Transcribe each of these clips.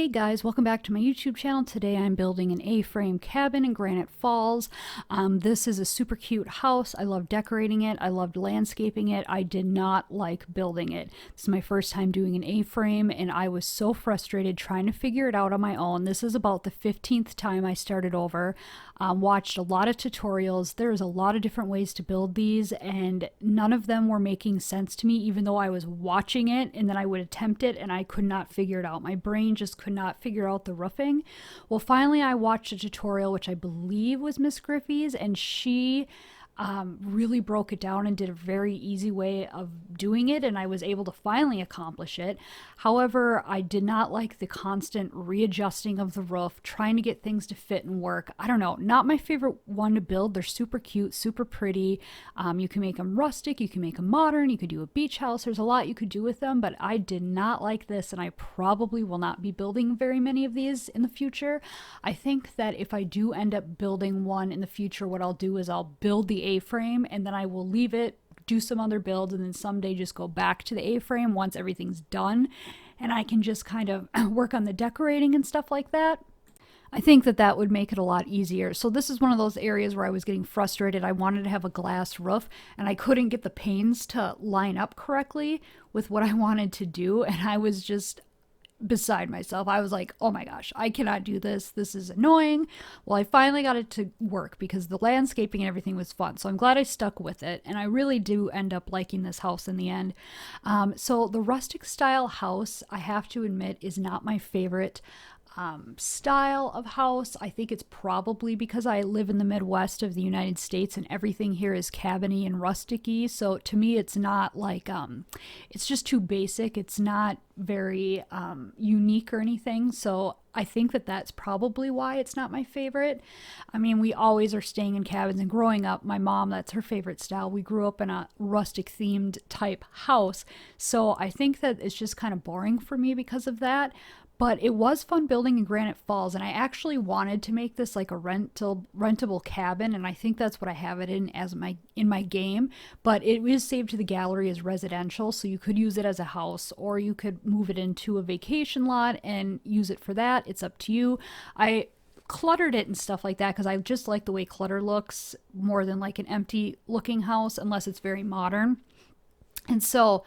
Hey guys, welcome back to my YouTube channel. Today I'm building an A-frame cabin in Granite Falls. This is a super cute house. I love decorating it. I loved landscaping it. I did not like building it. This is my first time doing an A-frame and I was so frustrated trying to figure it out on my own. This is about the 15th time I started over. Watched a lot of tutorials. There's a lot of different ways to build these and none of them were making sense to me even though I was watching it and then I would attempt it and I could not figure it out. My brain just could not figure out the roofing. Well, finally I watched a tutorial which I believe was Miss Griffey's, and she really broke it down and did a very easy way of doing it, and I was able to finally accomplish it. However, I did not like the constant readjusting of the roof, trying to get things to fit and work. I don't know, not my favorite one to build. They're super cute, super pretty. You can make them rustic, you can make them modern, you could do a beach house. There's a lot you could do with them, but I did not like this, and I probably will not be building very many of these in the future. I think that if I do end up building one in the future, what I'll do is I'll build the A-frame and then I will leave it, do some other builds, and then someday just go back to the A-frame once everything's done and I can just kind of work on the decorating and stuff like that. I think that that would make it a lot easier. So this is one of those areas where I was getting frustrated. I wanted to have a glass roof and I couldn't get the panes to line up correctly with what I wanted to do, and I was just beside myself. I was like, oh my gosh, I cannot do this. This is annoying. Well, I finally got it to work because the landscaping and everything was fun. So I'm glad I stuck with it. And I really do end up liking this house in the end. So the rustic style house, I have to admit, is not my favorite style of house. I think it's probably because I live in the Midwest of the United States and everything here is cabiny and rusticy. So to me, it's not like, it's just too basic. It's not very unique or anything. So I think that that's probably why it's not my favorite. I mean, we always are staying in cabins, and growing up, my mom, that's her favorite style. We grew up in a rustic themed type house. So I think that it's just kind of boring for me because of that. But it was fun building in Granite Falls, and I actually wanted to make this like a rentable cabin, and I think that's what I have it in as in my game. But it is saved to the gallery as residential, so you could use it as a house, or you could move it into a vacation lot and use it for that. It's up to you. I cluttered it and stuff like that because I just like the way clutter looks more than like an empty looking house, unless it's very modern. And so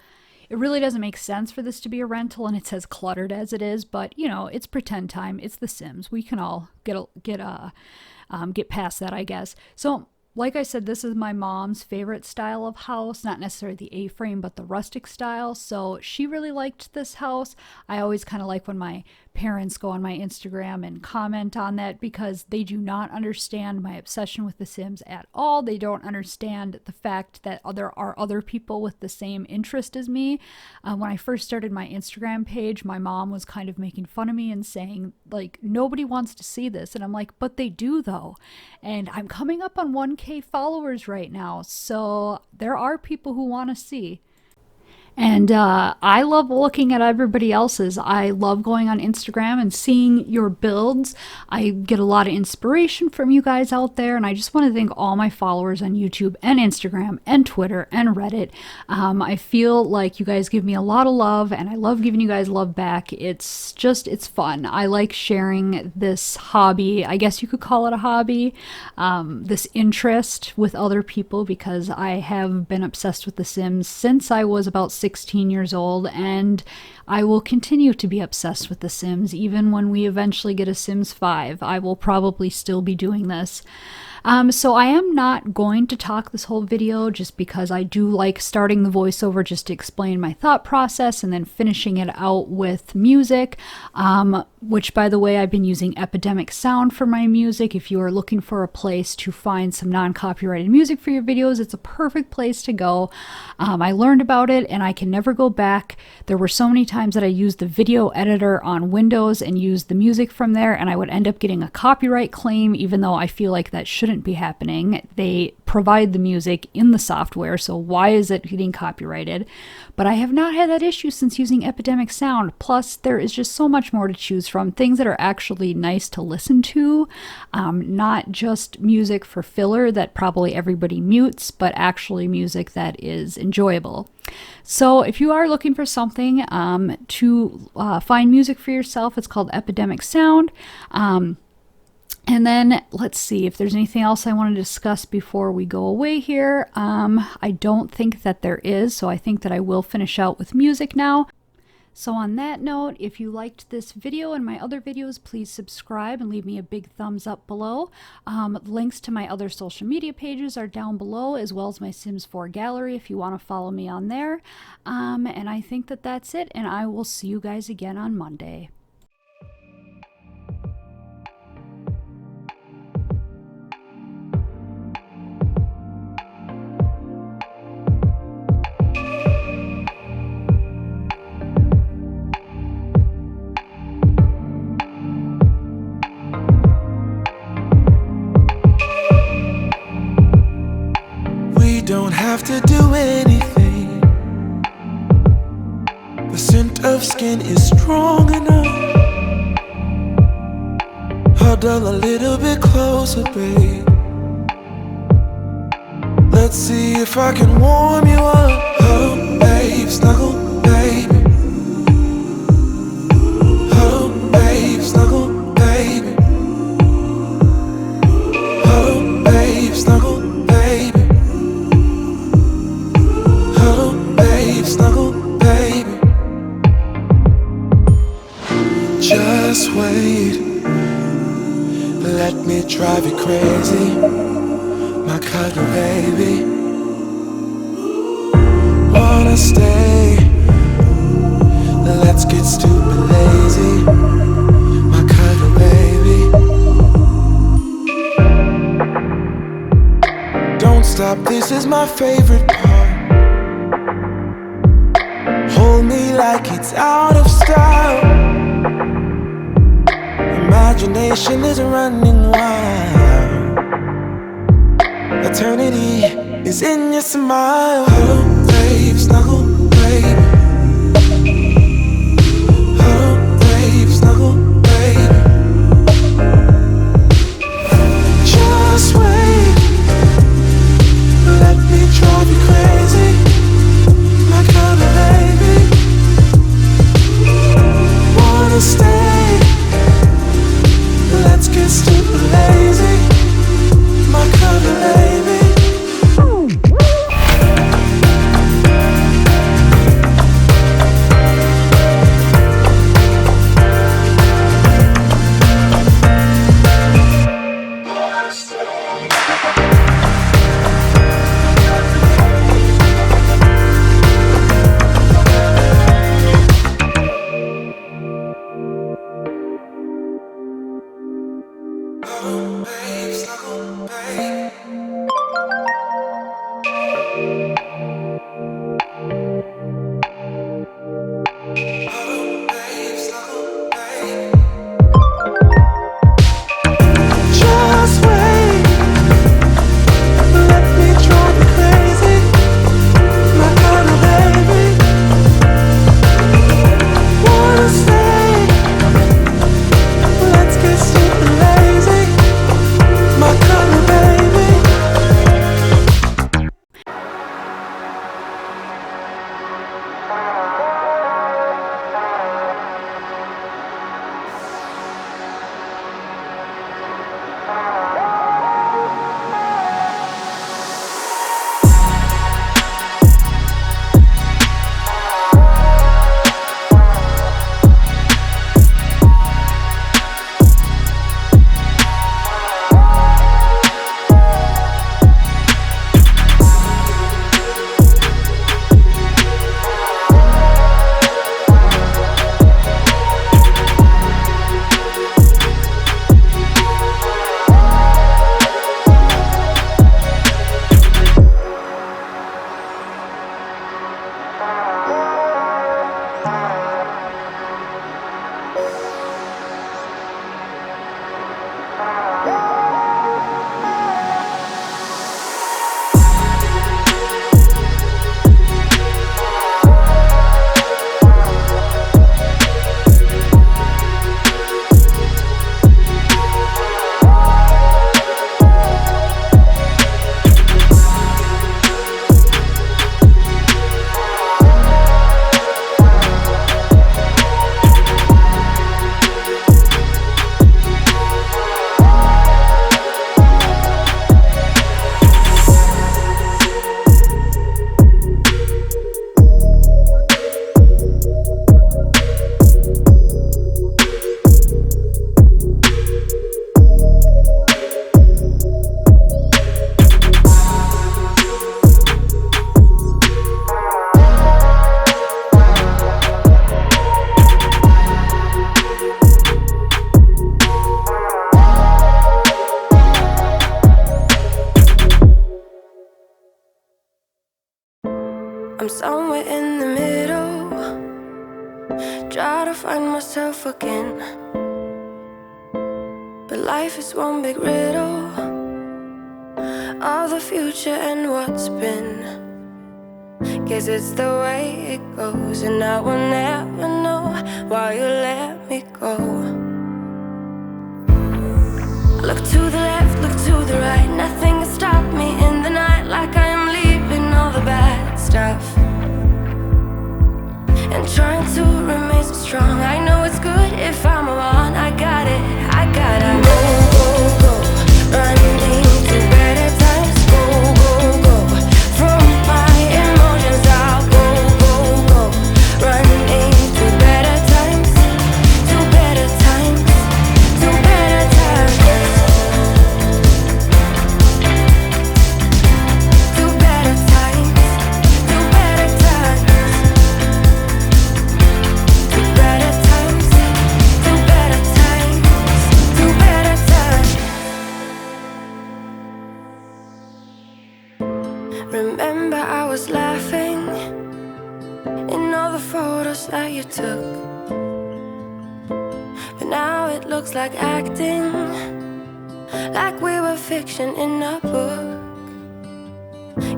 it really doesn't make sense for this to be a rental, and it's as cluttered as it is, but you know, it's pretend time. It's The Sims. We can all get past that, I guess. So like I said, this is my mom's favorite style of house, not necessarily the A-frame, but the rustic style. So she really liked this house. I always kind of like when my parents go on my Instagram and comment on that because they do not understand my obsession with The Sims at all. They don't understand the fact that there are other people with the same interest as me. When I first started my Instagram page, my mom was kind of making fun of me and saying, like, nobody wants to see this. And I'm like, but they do though. And I'm coming up on 1K followers right now. So there are people who want to see. And I love looking at everybody else's. I love going on Instagram and seeing your builds. I get a lot of inspiration from you guys out there. And I just want to thank all my followers on YouTube and Instagram and Twitter and Reddit. I feel like you guys give me a lot of love, and I love giving you guys love back. It's fun. I like sharing this hobby. I guess you could call it a hobby. This interest with other people, because I have been obsessed with The Sims since I was about 16 years old, and I will continue to be obsessed with The Sims even when we eventually get a Sims 5. I will probably still be doing this. So I am not going to talk this whole video just because I do like starting the voiceover just to explain my thought process and then finishing it out with music, which, by the way, I've been using Epidemic Sound for my music. If you are looking for a place to find some non-copyrighted music for your videos, it's a perfect place to go. I learned about it and I can never go back. There were so many times that I used the video editor on Windows and used the music from there, and I would end up getting a copyright claim, even though I feel like that shouldn't shouldn't be happening. They provide the music in the software, so why is it getting copyrighted? But I have not had that issue since using Epidemic Sound. Plus, there is just so much more to choose from. Things that are actually nice to listen to, not just music for filler that probably everybody mutes, but actually music that is enjoyable. So if you are looking for something to find music for yourself, it's called Epidemic Sound. And then let's see if there's anything else I want to discuss before we go away here. I don't think that there is, so I think that I will finish out with music now. So on that note, if you liked this video and my other videos, please subscribe and leave me a big thumbs up below. Links to my other social media pages are down below, as well as my Sims 4 gallery if you want to follow me on there. And I think that that's it, and I will see you guys again on Monday. Don't have to do anything. The scent of skin is strong enough. Huddle a little bit closer, babe. Let's see if I can warm you up. Huddle, babe, snuggle, baby. Huddle, babe, snuggle, baby. Huddle, babe, snuggle, baby. Snuggle, baby. Just wait. Let me drive you crazy, my cuddle baby. Wanna stay? Let's get stupid lazy, my cuddle baby. Don't stop, this is my favorite part. Hold me like it's out of style. Imagination is running wild. Eternity is in your smile. Huddle, babe, snuggle, baby. Huddle, babe, snuggle, baby. Just wait. Let me drive you crazy, my cuddle baby. Wanna stay? Let's get stupid lazy, my cuddle baby. I'm somewhere in the middle, try to find myself again. But life is one big riddle of the future and what's been. Guess it's the way it goes, and I will never know why you let me go. Look to the left, look to the right, nothing can stop me in the night, like I am leaving all the bad stuff and trying to remain so strong. I know it's good if I'm alone. I got it, I gotta go, go, go, running to better times. Go, go, go, from my emotions I'll go, go, go, running to better times, to better times, to better times, to better times, to better times. To better times, to better times, to better times. Remember I was laughing in all the photos that you took, but now it looks like acting, like we were fiction in a book.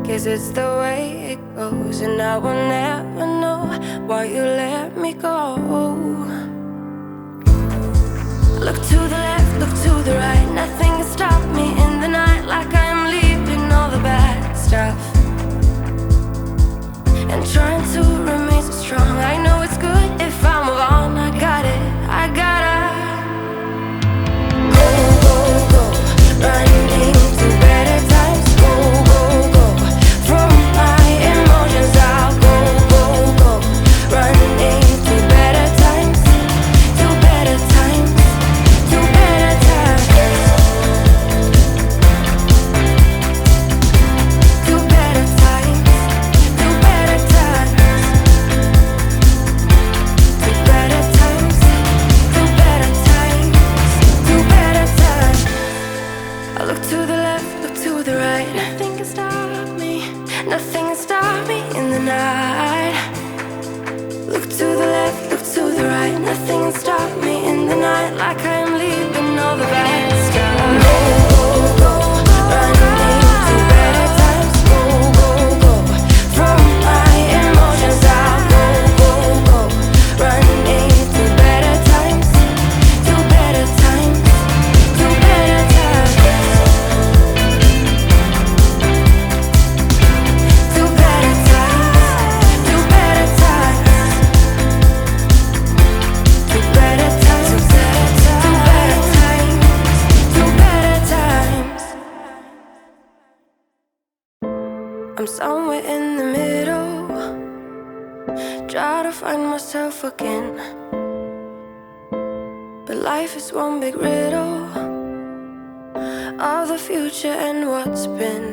Guess it's the way it goes, and I will never know why you let me go. Look to the left, look to the right, nothing can stop me in the night, like I am leaving all the bad stuff and trying to remain so strong. I know it's good if I'm alone. I got it, I gotta go, go, go, running to better times. Go, go, go, from my emotions I'll go, go, go, running to better times, to better times, to better times, to better times, to better times, to better times, to better times, to better times. I look to the left, look to the right, nothing can stop me, nothing can stop me in the night. Look to the left, look to the right, nothing can stop me in the night, like I am leaving all the bad stuff. Go, go, go, running to better times. Go, go, go, from my emotions I'll go, go, go, running to better times, to better times, to better times, to better times, to better times, to better times, to better times, to better times. I'm somewhere in the middle, try to find myself again. But life is one big riddle of the future and what's been.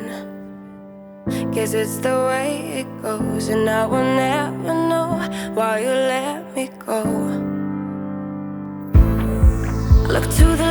Guess it's the way it goes, and I will never know why you let me go. Look to the